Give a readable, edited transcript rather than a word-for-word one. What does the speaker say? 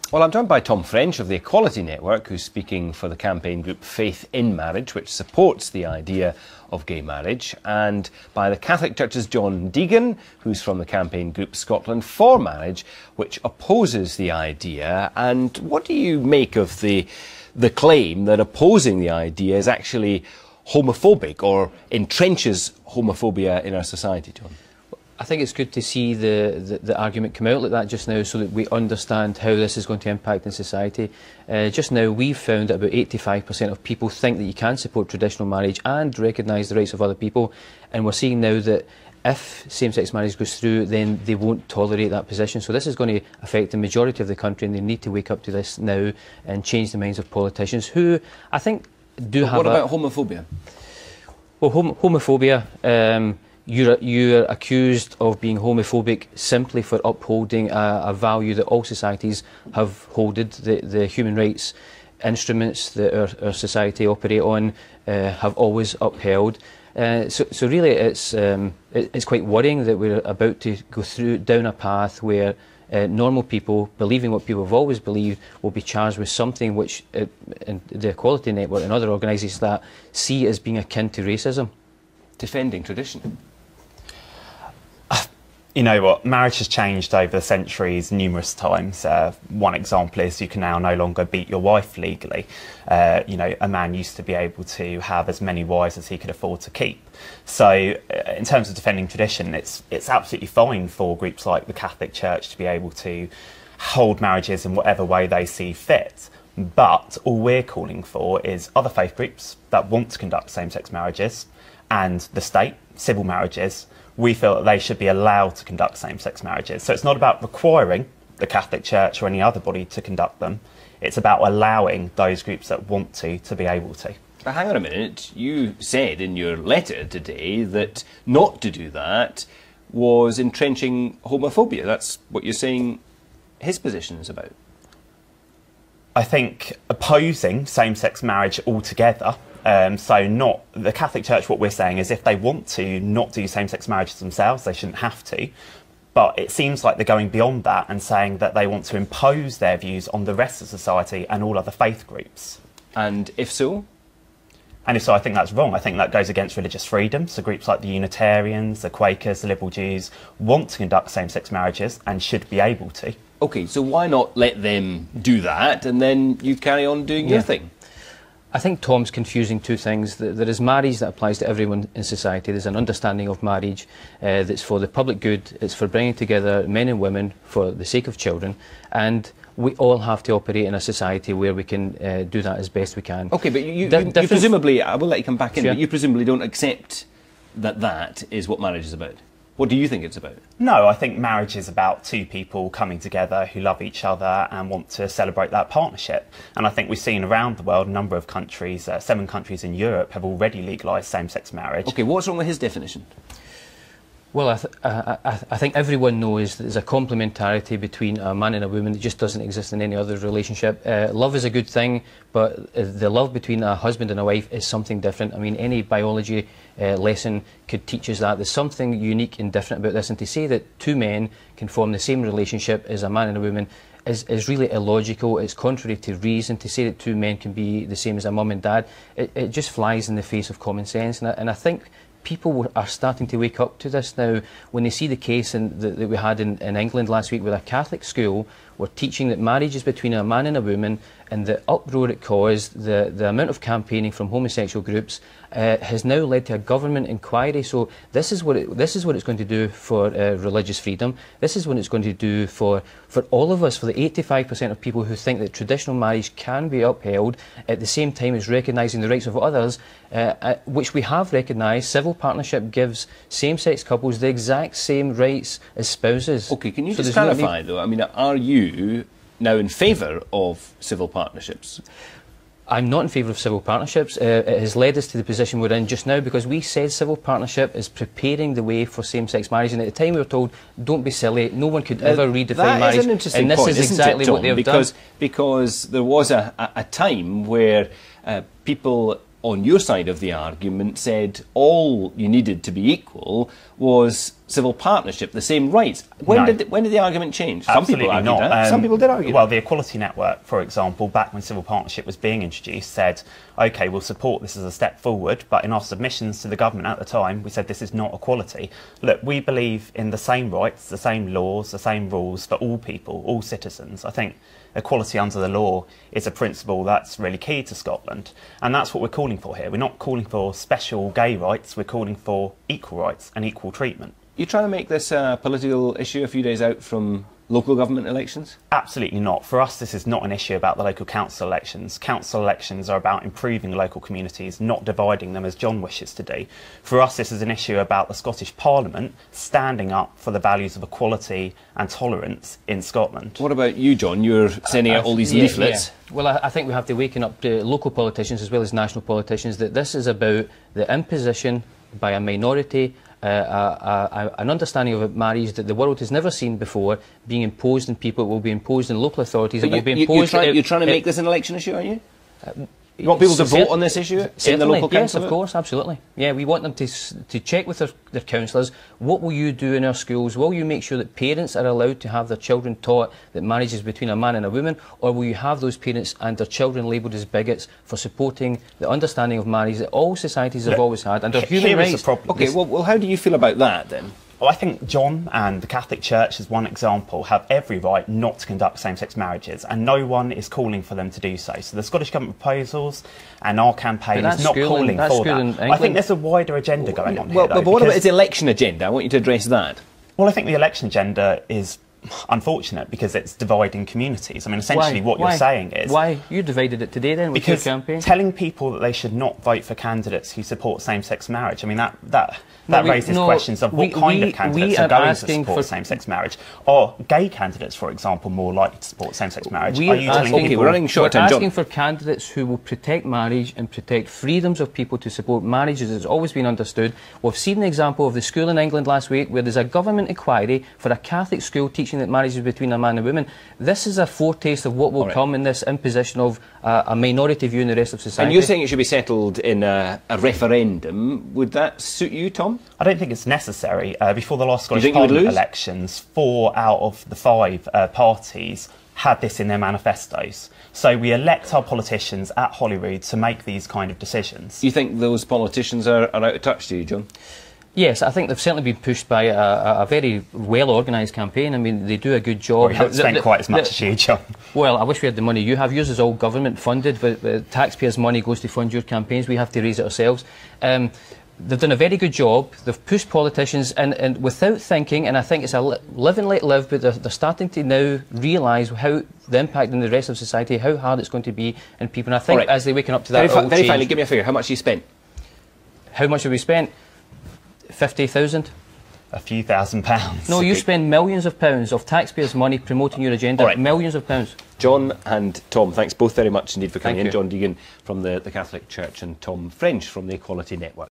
Well, I'm joined by Tom French of the Equality Network, who's speaking for the campaign group Faith in Marriage, which supports the idea of gay marriage, and by the Catholic Church's John Deighan, who's from the campaign group Scotland for Marriage, which opposes the idea. And what do you make of the claim that opposing the idea is actually homophobic or entrenches homophobia in our society, John? I think it's good to see the argument come out like that just now so that we understand how this is going to impact in society. Just now we've found that about 85% of people think that you can support traditional marriage and recognise the rights of other people, and we're seeing now that if same-sex marriage goes through, then they won't tolerate that position. So this is going to affect the majority of the country, and they need to wake up to this now and change the minds of politicians who, I think, do have... What about homophobia? Well, homophobia... You're accused of being homophobic simply for upholding a value that all societies have holded. The human rights instruments that our society operate on have always upheld. So really it's quite worrying that we're about to go down a path where normal people, believing what people have always believed, will be charged with something which the Equality Network and other organisations that see as being akin to racism. Defending tradition. You know what, marriage has changed over the centuries numerous times. One example is you can now no longer beat your wife legally. You know, a man used to be able to have as many wives as he could afford to keep. So in terms of defending tradition, it's absolutely fine for groups like the Catholic Church to be able to hold marriages in whatever way they see fit. But all we're calling for is other faith groups that want to conduct same-sex marriages and the state, civil marriages. We feel that they should be allowed to conduct same-sex marriages. So it's not about requiring the Catholic Church or any other body to conduct them. It's about allowing those groups that want to be able to. But hang on a minute, you said in your letter today that not to do that was entrenching homophobia. That's what you're saying his position is about. I think opposing same-sex marriage altogether, so not the Catholic Church, what we're saying is if they want to not do same-sex marriages themselves, they shouldn't have to. But it seems like they're going beyond that and saying that they want to impose their views on the rest of society and all other faith groups. And if so? And if so, I think that's wrong. I think that goes against religious freedom. So groups like the Unitarians, the Quakers, the Liberal Jews want to conduct same-sex marriages and should be able to. OK, so why not let them do that and then you carry on doing your thing? I think Tom's confusing two things. There is marriage that applies to everyone in society. There's an understanding of marriage that's for the public good. It's for bringing together men and women for the sake of children. And we all have to operate in a society where we can do that as best we can. OK, but you presumably, I will let you come back in, sure. But you presumably don't accept that that is what marriage is about. What do you think it's about? No, I think marriage is about two people coming together who love each other and want to celebrate that partnership. And I think we've seen around the world a number of countries, 7 countries in Europe have already legalised same-sex marriage. OK, what's wrong with his definition? Well, I think everyone knows that there's a complementarity between a man and a woman that just doesn't exist in any other relationship. Love is a good thing, but the love between a husband and a wife is something different. I mean, any biology lesson could teach us that. There's something unique and different about this, and to say that two men can form the same relationship as a man and a woman is really illogical. It's contrary to reason. To say that two men can be the same as a mum and dad, it just flies in the face of common sense, and I think people are starting to wake up to this now when they see the case that we had in England last week, where a Catholic school were teaching that marriage is between a man and a woman, and the uproar it caused, the amount of campaigning from homosexual groups has now led to a government inquiry. So this is what it's going to do for religious freedom. This is what it's going to do for all of us, for the 85% of people who think that traditional marriage can be upheld at the same time as recognising the rights of others, which we have recognised. Civil partnership gives same-sex couples the exact same rights as spouses. OK, can you just clarify though, I mean, are you now in favour of civil partnerships? I'm not in favour of civil partnerships. It has led us to the position we're in just now because we said civil partnership is preparing the way for same-sex marriage, and at the time we were told, don't be silly, no one could ever redefine marriage. That is an interesting point, is exactly Tom? What they've done. Because there was a time where people on your side of the argument said all you needed to be equal was civil partnership the same rights? When No. did the argument change? Absolutely Some people argued not. that. Some people did argue Well, that. the Equality Network, for example, back when civil partnership was being introduced, said, OK, we'll support this as a step forward, but in our submissions to the government at the time, we said this is not equality. Look, we believe in the same rights, the same laws, the same rules for all people, all citizens. I think equality under the law is a principle that's really key to Scotland, and that's what we're calling for here. We're not calling for special gay rights, we're calling for equal rights and equal treatment. You're trying to make this a political issue a few days out from local government elections? Absolutely not. For us, this is not an issue about the local council elections. Council elections are about improving local communities, not dividing them as John wishes to do. For us, this is an issue about the Scottish Parliament standing up for the values of equality and tolerance in Scotland. What about you, John? You're sending out all these leaflets. Yeah. Well, I think we have to waken up to local politicians as well as national politicians that this is about the imposition by a minority an understanding of marriage that the world has never seen before being imposed on people. It will be imposed on local authorities. But it will be imposed. You're trying to make this an election issue, aren't you? You want people to vote on this issue in the local council? Yes, of course, absolutely. Yeah, we want them to check with their councillors. What will you do in our schools? Will you make sure that parents are allowed to have their children taught that marriage is between a man and a woman, or will you have those parents and their children labelled as bigots for supporting the understanding of marriage that all societies have always had and their human rights? The problem. Okay, well, how do you feel about that then? Well, I think John and the Catholic Church, as one example, have every right not to conduct same-sex marriages, and no one is calling for them to do so. So the Scottish Government proposals and our campaign is not calling for that. I think there's a wider agenda going on here, though. But what about its election agenda? I want you to address that. Well, I think the election agenda is unfortunate because it's dividing communities. I mean, essentially what you're saying is... Why? You divided it today then with your campaign? Telling people that they should not vote for candidates who support same-sex marriage, I mean, that raises questions of what kind of candidates are going to support same-sex marriage. Are gay candidates, for example, more likely to support same-sex marriage? We're asking for candidates who will protect marriage and protect freedoms of people to support marriage as it's always been understood. We've seen an example of the school in England last week where there's a government inquiry for a Catholic school teaching that marriage is between a man and a woman. This is a foretaste of what will come in this imposition of a minority view in the rest of society. And you're saying it should be settled in a referendum. Would that suit you, Tom? I don't think it's necessary. Before the last Scottish Parliament elections, 4 out of the 5 parties had this in their manifestos. So we elect our politicians at Holyrood to make these kind of decisions. You think those politicians are out of touch, do you, John? Yes, I think they've certainly been pushed by a very well-organised campaign. I mean, they do a good job. Well, we haven't spent quite as much as you, John. Well, I wish we had the money you have. Yours is all government-funded, but taxpayers' money goes to fund your campaigns. We have to raise it ourselves. They've done a very good job. They've pushed politicians and without thinking, and I think it's a live and let live, but they're starting to now realise how the impact on the rest of society, how hard it's going to be in people. And I think as they waken up to that, very finally, give me a figure. How much have you spent? How much have we spent? 50,000. A few £1,000s. No, you spend millions of pounds of taxpayers' money promoting your agenda. Millions of pounds. John and Tom, thanks both very much indeed for coming in. John Deighan from the Catholic Church and Tom French from the Equality Network.